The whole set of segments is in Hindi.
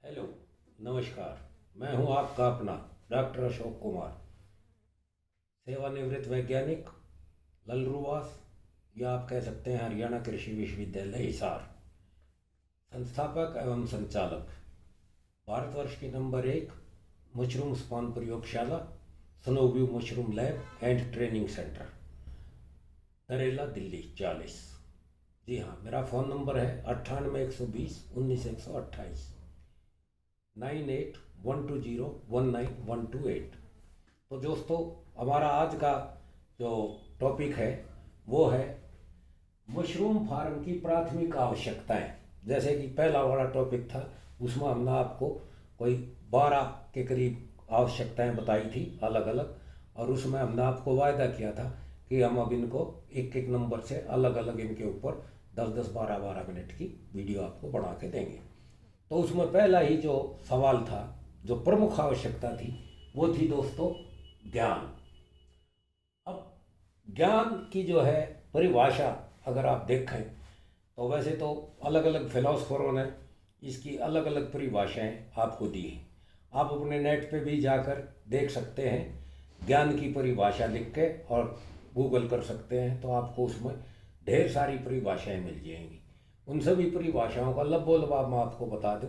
हेलो, नमस्कार। मैं हूं आपका अपना डॉक्टर अशोक कुमार, सेवानिवृत्त वैज्ञानिक, ललरूवास, या आप कह सकते हैं हरियाणा कृषि विश्वविद्यालय हिसार, संस्थापक एवं संचालक, भारतवर्ष की नंबर 1 मशरूम स्पॉन प्रयोगशाला, Snow View mushroom lab and training centre, Narela, Delhi 40। जी हाँ, मेरा फ़ोन नंबर है 98 120 19 128, 98 120 19 128। तो दोस्तों, हमारा आज का जो टॉपिक है वो है मशरूम फार्म की प्राथमिक आवश्यकताएं। जैसे कि पहला वाला टॉपिक था, उसमें हमने आपको कोई 12 के करीब आवश्यकताएं बताई थी अलग अलग, और उसमें हमने आपको वायदा किया था कि हम अब इनको एक एक नंबर से अलग अलग इनके ऊपर 10-10 12-12 मिनट की वीडियो आपको बना के देंगे। तो उसमें पहला ही जो सवाल था, जो प्रमुख आवश्यकता थी, वो थी दोस्तों ज्ञान। अब ज्ञान की जो है परिभाषा अगर आप देखें तो वैसे तो अलग अलग फिलोसफरों ने इसकी अलग अलग परिभाषाएं आपको दी हैं। आप अपने नेट पे भी जाकर देख सकते हैं, ज्ञान की परिभाषा लिख के, और गूगल कर सकते हैं तो आपको उसमें ढेर सारी परिभाषाएं मिल जाएंगी। उन सभी परिभाषाओं का लबोलबाब मैं आपको बता दूं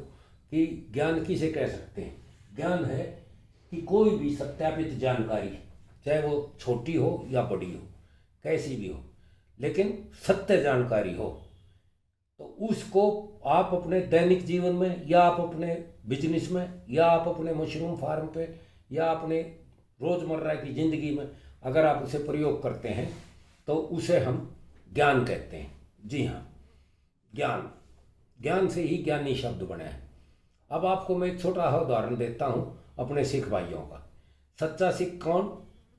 कि ज्ञान किसे कह सकते हैं। ज्ञान है कि कोई भी सत्यापित जानकारी, चाहे वो छोटी हो या बड़ी हो, कैसी भी हो, लेकिन सत्य जानकारी हो, तो उसको आप अपने दैनिक जीवन में, या आप अपने बिजनेस में, या आप अपने मशरूम फार्म पे, या अपने रोज़मर्रा की ज़िंदगी में अगर आप उसे प्रयोग करते हैं तो उसे हम ज्ञान कहते हैं। जी हाँ, ज्ञान, ज्ञान से ही ज्ञानी शब्द बने हैं। अब आपको मैं एक छोटा सा उदाहरण देता हूँ अपने सिख भाइयों का। सच्चा सिख कौन?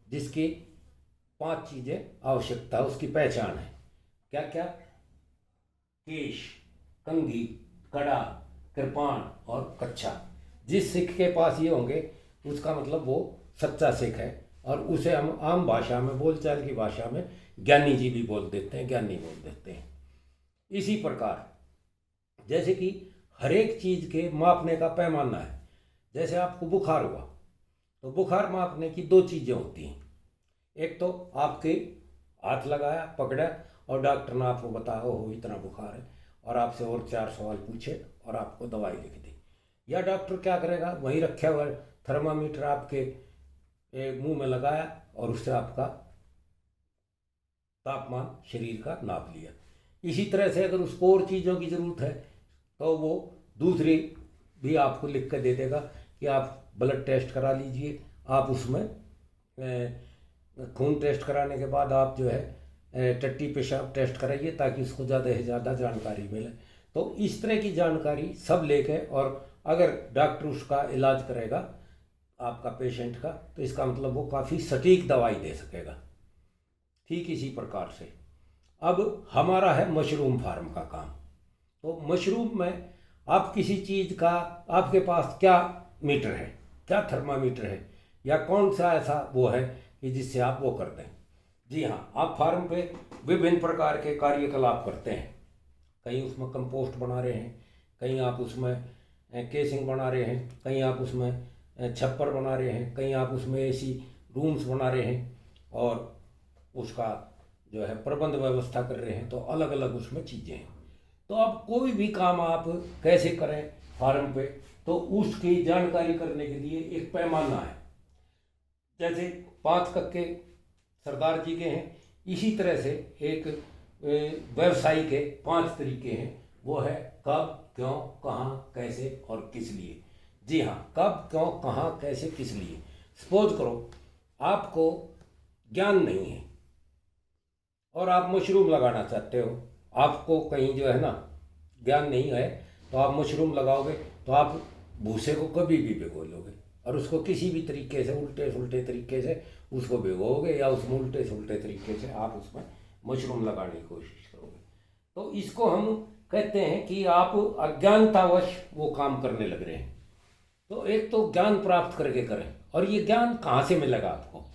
जिसकी 5 चीज़ें आवश्यकता, उसकी पहचान है। क्या क्या? केश, कंघी, कड़ा, कृपाण और कच्छा। जिस सिख के पास ये होंगे उसका मतलब वो सच्चा सिख है, और उसे हम आम भाषा में, बोलचाल की भाषा में ज्ञानी जी भी बोल देते हैं, ज्ञानी बोल देते हैं। इसी प्रकार जैसे कि हर एक चीज़ के मापने का पैमाना है। जैसे आपको बुखार हुआ तो बुखार मापने की 2 चीज़ें होती हैं। एक तो आपके हाथ लगाया, पकड़ा, और डॉक्टर ने आपको बताया हो इतना बुखार है, और आपसे और 4 सवाल पूछे और आपको दवाई लिख दी। या डॉक्टर क्या करेगा, वहीं रखा हुआ थर्मामीटर आपके मुंह में लगाया और उससे आपका तापमान शरीर का नाप लिया। इसी तरह से अगर उसको और चीज़ों की ज़रूरत है तो वो दूसरी भी आपको लिख कर दे देगा कि आप ब्लड टेस्ट करा लीजिए। आप उसमें खून टेस्ट कराने के बाद आप जो है टट्टी पेशाब टेस्ट कराइए, ताकि उसको ज़्यादा से ज़्यादा जानकारी मिले। तो इस तरह की जानकारी सब लेके, और अगर डॉक्टर उसका इलाज करेगा आपका पेशेंट का, तो इसका मतलब वो काफ़ी सटीक दवाई दे सकेगा। ठीक इसी प्रकार से अब हमारा है मशरूम फार्म का काम। तो मशरूम में आप किसी चीज़ का, आपके पास क्या मीटर है, क्या थर्मामीटर है, या कौन सा ऐसा वो है कि जिससे आप वो कर दें। जी हाँ, आप फार्म पे विभिन्न प्रकार के कार्यकलाप करते हैं। कहीं उसमें कंपोस्ट बना रहे हैं, कहीं आप उसमें केसिंग बना रहे हैं, कहीं आप उसमें छप्पर बना रहे हैं, कहीं आप उसमें एसी रूम्स बना रहे हैं, और उसका जो है प्रबंध व्यवस्था कर रहे हैं। तो अलग अलग उसमें चीज़ें हैं। तो अब कोई भी काम आप कैसे करें फार्म पे, तो उसकी जानकारी करने के लिए एक पैमाना है। जैसे 5 कक्के सरदार जी के हैं, इसी तरह से एक व्यवसायी के 5 तरीके हैं। वो है कब, क्यों, कहाँ, कैसे और किस लिए। जी हाँ, कब, क्यों, कहाँ, कैसे, किस लिए। सपोज करो आपको ज्ञान नहीं है और आप मशरूम लगाना चाहते हो, आपको कहीं जो है ना ज्ञान नहीं है, तो आप मशरूम लगाओगे तो आप भूसे को कभी भी भिगो लोगे, और उसको किसी भी तरीके से, उल्टे सुलटे तरीके से उसको भिगोगे, या उसमें उल्टे सुलटे तरीके से आप उसमें मशरूम लगाने की कोशिश करोगे। तो इसको हम कहते हैं कि आप अज्ञानतावश वो काम करने लग रहे हैं। तो एक तो ज्ञान प्राप्त करके करें। और ये ज्ञान कहाँ से मिलेगा आपको?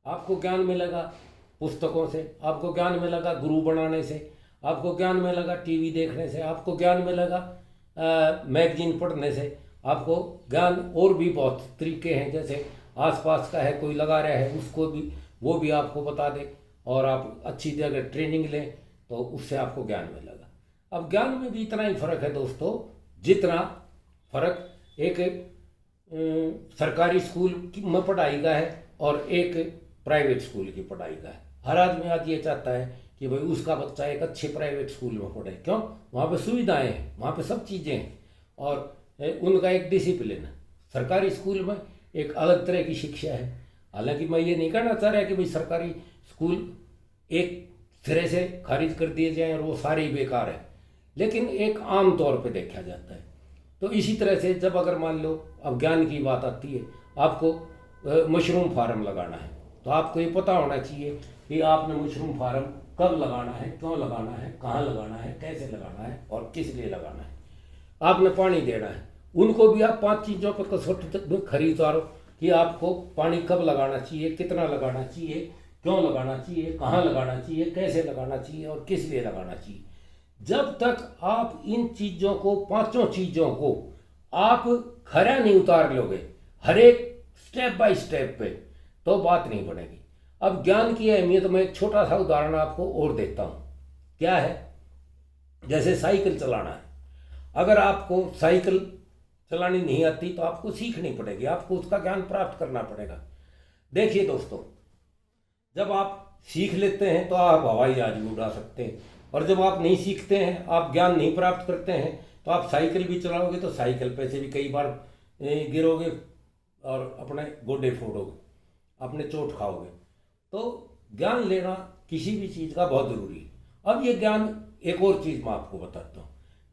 आपको ज्ञान मिलेगा पुस्तकों से, आपको ज्ञान मिलेगा गुरु बनाने से, आपको ज्ञान मिलेगा टीवी देखने से, आपको ज्ञान मिलेगा मैगजीन पढ़ने से आपको ज्ञान और भी बहुत तरीके हैं, जैसे आसपास का है कोई लगा रहा है उसको भी, वो भी आपको बता दे, और आप अच्छी जगह ट्रेनिंग लें तो उससे आपको ज्ञान मिलेगा। अब ज्ञान में भी इतना ही फर्क है दोस्तों, जितना फर्क एक सरकारी स्कूल में पढ़ाई का है और एक प्राइवेट स्कूल की पढ़ाई का है। हर आदमी आज ये चाहता है कि भाई उसका बच्चा एक अच्छे प्राइवेट स्कूल में पढ़े, क्यों? वहाँ पे सुविधाएं हैं, वहाँ पे सब चीज़ें हैं और उनका एक डिसिप्लिन है। सरकारी स्कूल में एक अलग तरह की शिक्षा है। हालांकि मैं ये नहीं कहना चाह रहा कि भाई सरकारी स्कूल एक सिरे से खारिज कर दिए जाएं और वो सारे ही बेकार है, लेकिन एक आम तौर पे देखा जाता है। तो इसी तरह से जब अगर मान लो अब ज्ञान की बात आती है, आपको मशरूम फार्म लगाना है, तो आपको ये पता होना चाहिए कि आपने मशरूम फार्म कब लगाना है, क्यों लगाना है, कहाँ लगाना है, कैसे लगाना है और किस लिए लगाना है। आपने पानी देना है, उनको भी आप 5 चीज़ों पर कसौटी खरी उतारो कि आपको पानी कब लगाना चाहिए, कितना लगाना चाहिए, क्यों लगाना चाहिए, कहाँ लगाना चाहिए, कैसे लगाना चाहिए और किस लिए लगाना चाहिए। जब तक आप इन चीज़ों को, 5 चीज़ों को आप खरा नहीं उतार लोगे हर एक स्टेप बाय स्टेप पे, तो बात नहीं बनेगी। अब ज्ञान की अहमियत में एक छोटा सा उदाहरण आपको और देता हूँ। क्या है? जैसे साइकिल चलाना है, अगर आपको साइकिल चलानी नहीं आती तो आपको सीखनी पड़ेगी, आपको उसका ज्ञान प्राप्त करना पड़ेगा। देखिए दोस्तों, जब आप सीख लेते हैं तो आप हवाई जहाज भी उड़ा सकते हैं, और जब आप नहीं सीखते हैं, आप ज्ञान नहीं प्राप्त करते हैं, तो आप साइकिल भी चलाओगे तो साइकिल पे से भी कई बार गिरोगे और अपने गोडे फोड़ोगे, अपने चोट खाओगे। तो ज्ञान लेना किसी भी चीज़ का बहुत ज़रूरी है। अब ये ज्ञान, एक और चीज़ मैं आपको बताता हूँ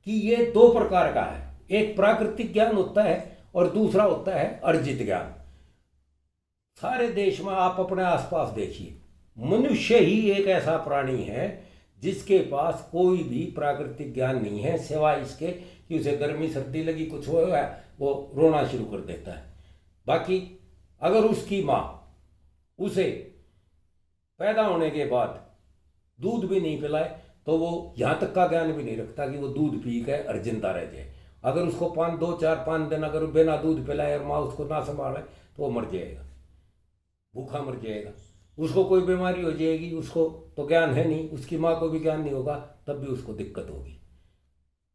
कि ये 2 प्रकार का है। एक प्राकृतिक ज्ञान होता है और दूसरा होता है अर्जित ज्ञान। सारे देश में आप अपने आसपास देखिए, मनुष्य ही एक ऐसा प्राणी है जिसके पास कोई भी प्राकृतिक ज्ञान नहीं है, सिवाय इसके कि उसे गर्मी सर्दी लगी, कुछ हो गया, वो रोना शुरू कर देता है। बाकी अगर उसकी माँ उसे पैदा होने के बाद दूध भी नहीं पिलाए तो वो यहाँ तक का ज्ञान भी नहीं रखता कि वो दूध पी के अर्जिंदा रह जाए। अगर उसको 2, 4, 5 दिन अगर बिना दूध पिलाए और माँ उसको ना संभाले तो वो मर जाएगा, भूखा मर जाएगा। उसको कोई बीमारी हो जाएगी, उसको तो ज्ञान है नहीं, उसकी माँ को भी ज्ञान नहीं होगा, तब भी उसको दिक्कत होगी।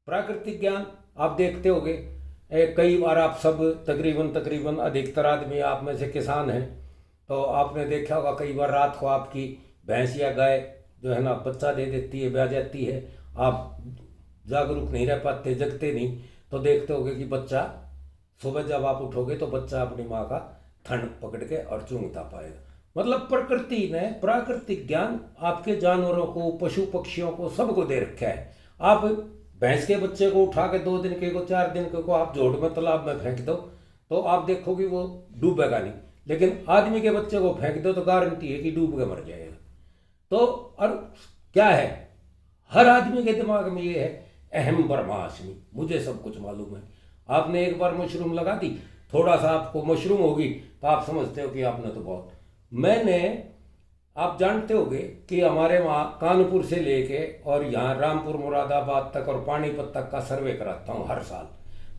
प्राकृतिक ज्ञान आप देखते होंगे, कई बार आप सब तकरीबन अधिकतर आदमी आप में से किसान हैं, तो आपने देखा होगा कई बार रात को आपकी भैंस या गाय जो है ना बच्चा दे देती है, ब्याह जाती है, आप जागरूक नहीं रह पाते, जगते नहीं, तो देखते होगे कि बच्चा सुबह जब आप उठोगे तो बच्चा अपनी माँ का थन पकड़ के और चूंघता पाएगा। मतलब प्रकृति ने प्राकृतिक ज्ञान आपके जानवरों को, पशु पक्षियों को, सबको दे रखा है। आप भैंस के बच्चे को उठा के 2 दिन के को, 4 दिन के को आप जोड़ में तालाब में फेंक दो तो आप देखोगे वो डूबेगा नहीं, लेकिन आदमी के बच्चे को फेंक दो तो गारंटी है कि डूब के मर जाएगा। तो और क्या है, हर आदमी के दिमाग में ये है, अहम ब्रह्मास्मि, मुझे सब कुछ मालूम है। आपने एक बार मशरूम लगा दी, थोड़ा सा आपको मशरूम होगी तो आप समझते हो कि आपने तो बहुत। आप जानते होंगे कि हमारे वहाँ कानपुर से लेके और यहाँ रामपुर मुरादाबाद तक और पानीपत तक का सर्वे कराता हूँ हर साल।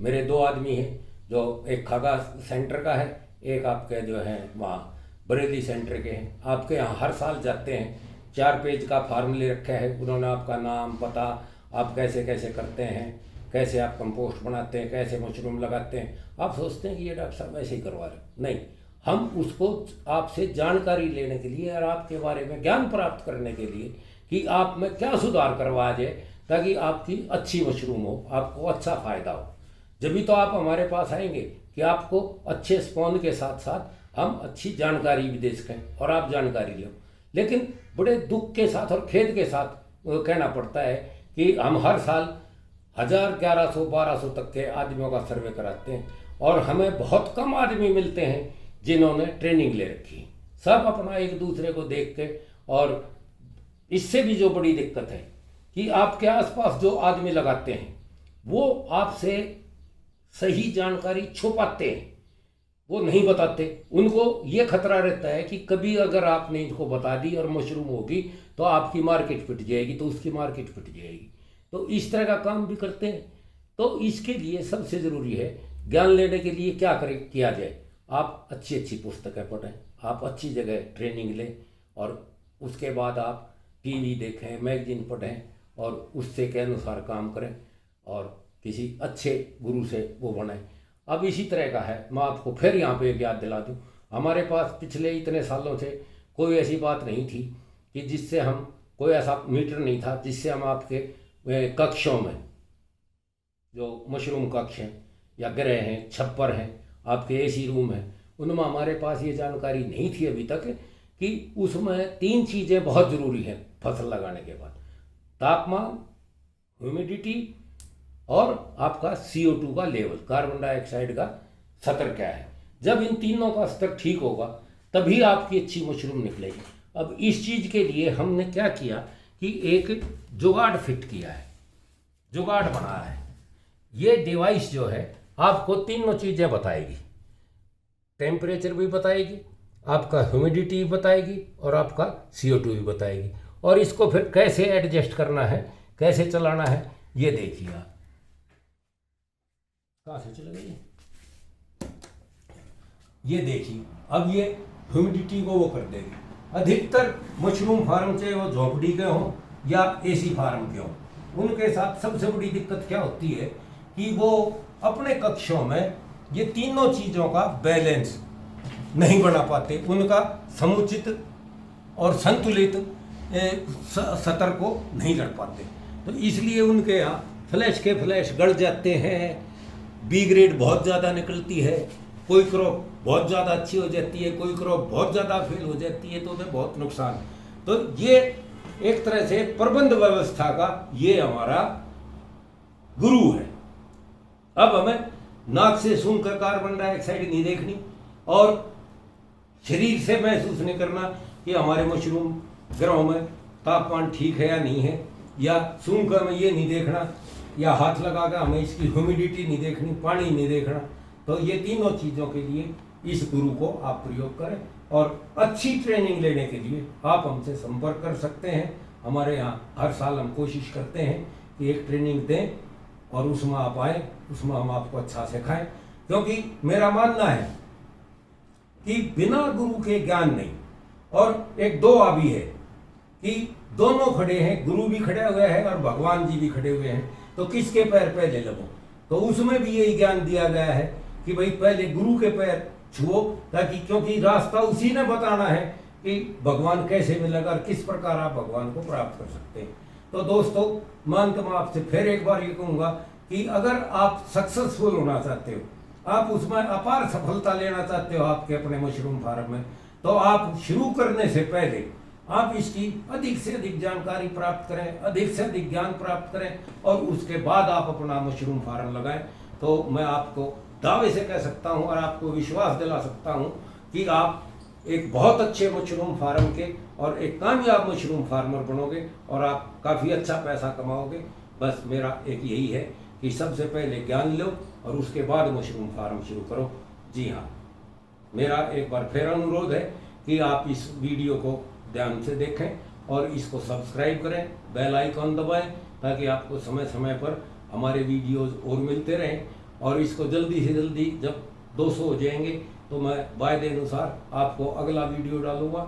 मेरे 2 आदमी हैं, जो एक खागा सेंटर का है, एक आपके जो है वहाँ बरेली सेंटर के हैं। आपके यहाँ हर साल जाते हैं, 4 पेज का फॉर्म ले रखा है उन्होंने, आपका नाम, पता, आप कैसे कैसे करते हैं, कैसे आप कंपोस्ट बनाते हैं, कैसे मशरूम लगाते हैं। आप सोचते हैं कि ये डॉक्टर साहब ऐसे ही करवा रहे, नहीं, हम उसको आपसे जानकारी लेने के लिए और आपके बारे में ज्ञान प्राप्त करने के लिए कि आप में क्या सुधार करवाया जाए ताकि आपकी अच्छी मशरूम हो, आपको अच्छा फ़ायदा हो। जब भी तो आप हमारे पास आएंगे कि आपको अच्छे स्पॉन के साथ साथ हम अच्छी जानकारी भी दे सकें और आप जानकारी लो। लेकिन बड़े दुख के साथ और खेद के साथ कहना पड़ता है कि हम हर साल 1000, 1100, 1200 तक के आदमियों का सर्वे कराते हैं और हमें बहुत कम आदमी मिलते हैं जिन्होंने ट्रेनिंग ले रखी है। सब अपना एक दूसरे को देख के, और इससे भी जो बड़ी दिक्कत है कि आपके आसपास जो आदमी लगाते हैं वो आपसे सही जानकारी छुपाते हैं, वो नहीं बताते। उनको ये खतरा रहता है कि कभी अगर आपने इनको बता दी और मशरूम होगी तो आपकी मार्केट पिट जाएगी, तो उसकी मार्केट पिट जाएगी। तो इस तरह का काम भी करते हैं। तो इसके लिए सबसे ज़रूरी है ज्ञान लेने के लिए क्या किया जाए। आप अच्छी अच्छी पुस्तकें पढ़ें, आप अच्छी जगह ट्रेनिंग लें, और उसके बाद आप टीवी देखें, मैगजीन पढ़ें और उससे के अनुसार काम करें और किसी अच्छे गुरु से वो बने। अब इसी तरह का है, मैं आपको फिर यहाँ पे एक याद दिला दूँ, हमारे पास पिछले इतने सालों से कोई ऐसी बात नहीं थी कि जिससे हम, कोई ऐसा मीटर नहीं था जिससे हम आपके कक्षों में, जो मशरूम कक्ष हैं या गृह हैं, छप्पर हैं, आपके एसी रूम हैं, उनमें हमारे पास ये जानकारी नहीं थी अभी तक कि उसमें 3 चीज़ें बहुत ज़रूरी हैं फसल लगाने के बाद: तापमान, ह्यूमिडिटी और आपका CO2 का लेवल, कार्बन डाइऑक्साइड का स्तर क्या है। जब इन तीनों का स्तर ठीक होगा तभी आपकी अच्छी मशरूम निकलेगी। अब इस चीज़ के लिए हमने क्या किया कि एक जुगाड़ फिट किया है, जुगाड़ बनाया है। ये डिवाइस जो है आपको तीनों चीज़ें बताएगी, टेम्परेचर भी बताएगी, आपका ह्यूमिडिटी भी बताएगी और आपका CO2 भी बताएगी। और इसको फिर कैसे एडजस्ट करना है, कैसे चलाना है, ये देखिए आप। कहाँ से चले गए ये देखिए। अब ये ह्यूमिडिटी को वो कर देगी। अधिकतर मशरूम फार्म चाहे वो झोपड़ी के हों या एसी फार्म के हों, उनके साथ सबसे बड़ी दिक्कत क्या होती है कि वो अपने कक्षों में ये तीनों चीज़ों का बैलेंस नहीं बना पाते, उनका समुचित और संतुलित स्तर को नहीं रख पाते। तो इसलिए उनके यहाँ फ्लैश के फ्लैश गड़ जाते हैं, बी ग्रेड बहुत ज़्यादा निकलती है, कोई क्रॉप बहुत ज़्यादा अच्छी हो जाती है, कोई क्रॉप बहुत ज़्यादा फेल हो जाती है, तो उन्हें बहुत नुकसान। तो ये एक तरह से प्रबंध व्यवस्था का ये हमारा गुरु है। अब हमें नाक से सूंघकर कार्बन डाइऑक्साइड नहीं देखनी और शरीर से महसूस नहीं करना कि हमारे मशरूम ग्रोह में तापमान ठीक है या नहीं है, या सूंघकर हमें ये नहीं देखना, या हाथ लगाकर हमें इसकी ह्यूमिडिटी नहीं देखनी, पानी नहीं देखना। तो ये तीनों चीज़ों के लिए इस गुरु को आप प्रयोग करें और अच्छी ट्रेनिंग लेने के लिए आप हमसे संपर्क कर सकते हैं। हमारे यहाँ हर साल हम कोशिश करते हैं कि एक ट्रेनिंग दें और उसमें आप आए, उसमें हम आपको अच्छा सिखाएं, क्योंकि मेरा मानना है कि बिना गुरु के ज्ञान नहीं। और एक दो भी है कि दोनों खड़े हैं, गुरु भी खड़े हुए हैं और भगवान जी भी खड़े हुए हैं, तो किसके पैर पहले लगो। तो उसमें भी यही ज्ञान दिया गया है कि भाई पहले गुरु के पैर छुओ, ताकि, क्योंकि रास्ता उसी ने बताना है कि भगवान कैसे मिलेगा और किस प्रकार आप भगवान को प्राप्त कर सकते हैं। तो दोस्तों, मैं आपसे फिर एक बार ये कहूँगा कि अगर आप सक्सेसफुल होना चाहते हो, आप उसमें अपार सफलता लेना चाहते हो आपके अपने मशरूम फार्म में, तो आप शुरू करने से पहले आप इसकी अधिक से अधिक जानकारी प्राप्त करें, अधिक से अधिक ज्ञान प्राप्त करें और उसके बाद आप अपना मशरूम फार्म लगाएं। तो मैं आपको दावे से कह सकता हूं और आपको विश्वास दिला सकता हूं कि आप एक बहुत अच्छे मशरूम फार्म के और एक कामयाब मशरूम फार्मर बनोगे और आप काफ़ी अच्छा पैसा कमाओगे। बस मेरा एक यही है कि सबसे पहले ज्ञान लो और उसके बाद मशरूम फार्म शुरू करो। जी हाँ, मेरा एक बार फिर अनुरोध है कि आप इस वीडियो को ध्यान से देखें और इसको सब्सक्राइब करें, बेल आइकॉन दबाएं, ताकि आपको समय समय पर हमारे वीडियोस और मिलते रहें। और इसको जल्दी से जल्दी जब 200 हो जाएंगे तो मैं वायदे अनुसार आपको अगला वीडियो डालूंगा,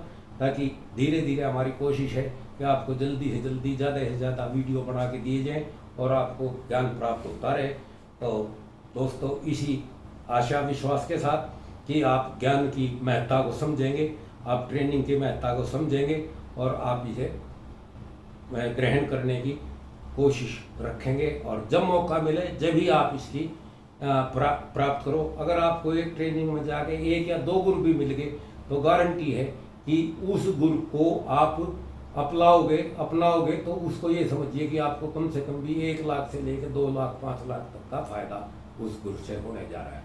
ताकि धीरे धीरे हमारी कोशिश है कि आपको जल्दी से जल्दी ज़्यादा से ज़्यादा वीडियो बना के दिए जाएँ और आपको ज्ञान प्राप्त होता रहे। तो दोस्तों, इसी आशा विश्वास के साथ कि आप ज्ञान की महत्ता को समझेंगे, आप ट्रेनिंग की महत्ता को समझेंगे और आप इसे ग्रहण करने की कोशिश रखेंगे, और जब मौका मिले जब भी आप इसकी प्राप्त करो। अगर आपको एक ट्रेनिंग में जाके 1 या 2 गुरु भी मिल गए तो गारंटी है कि उस गुरु को आप अपनाओगे तो उसको ये समझिए कि आपको कम से कम भी 1 लाख से लेकर 2 लाख 5 लाख तक का फायदा उस गुरु से होने जा रहा है।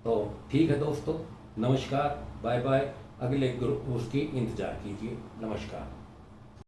तो ठीक है दोस्तों, नमस्कार, बाय बाय। अगले गुरु उसकी इंतजार कीजिए। नमस्कार।